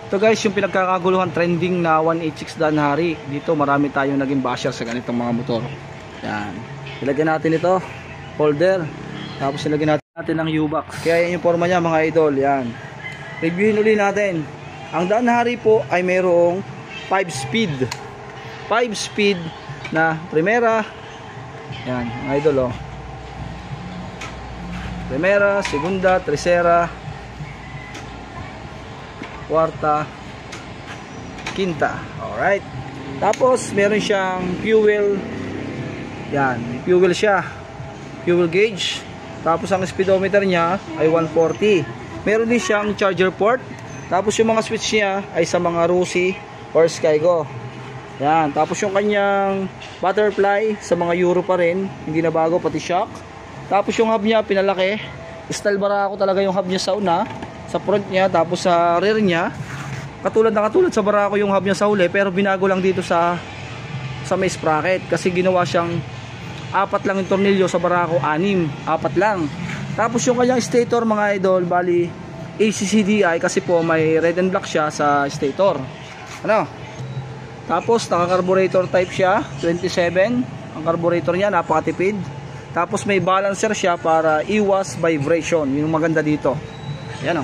Ito guys, yung pinagkakaguluhan trending na 186 Danhari. Dito marami tayong naging basher sa ganitong mga motor. Yan. Ilagyan natin ito, holder. Tapos ilagyan natin ng U-box. Kaya yan yung forma niya mga idol. Yan. Reviewin ulit natin. Ang Danhari po ay mayroong 5 speed. 5 speed na primera. Yan, mga idol oh. Primera, segunda, tercera, kwarta, quinta. Alright. Tapos meron siyang fuel. Yan, fuel siya. Fuel gauge. Tapos ang speedometer niya ay 140. Meron din siyang charger port. Tapos yung mga switch niya ay sa mga Rusi or Skygo. Yan, tapos yung kanyang butterfly sa mga Euro pa rin, hindi na bago, pati shock. Tapos yung hub niya pinalaki. Style Barako talaga yung hub niya sa una, sa front niya, tapos sa rear niya. Katulad sa Barako yung hub niya sa huli, pero binago lang dito sa may sprocket kasi ginawa siyang 4 lang yung tornilyo, sa Barako 6, 4 lang. Tapos yung kanyang stator mga idol, bali ACCDI kasi po may red and black siya sa stator. Ano? Tapos naka-carburetor type siya, 27. Ang carburetor niya napakatipid. Tapos may balancer siya para iwas vibration. Yung maganda dito. Ayan o.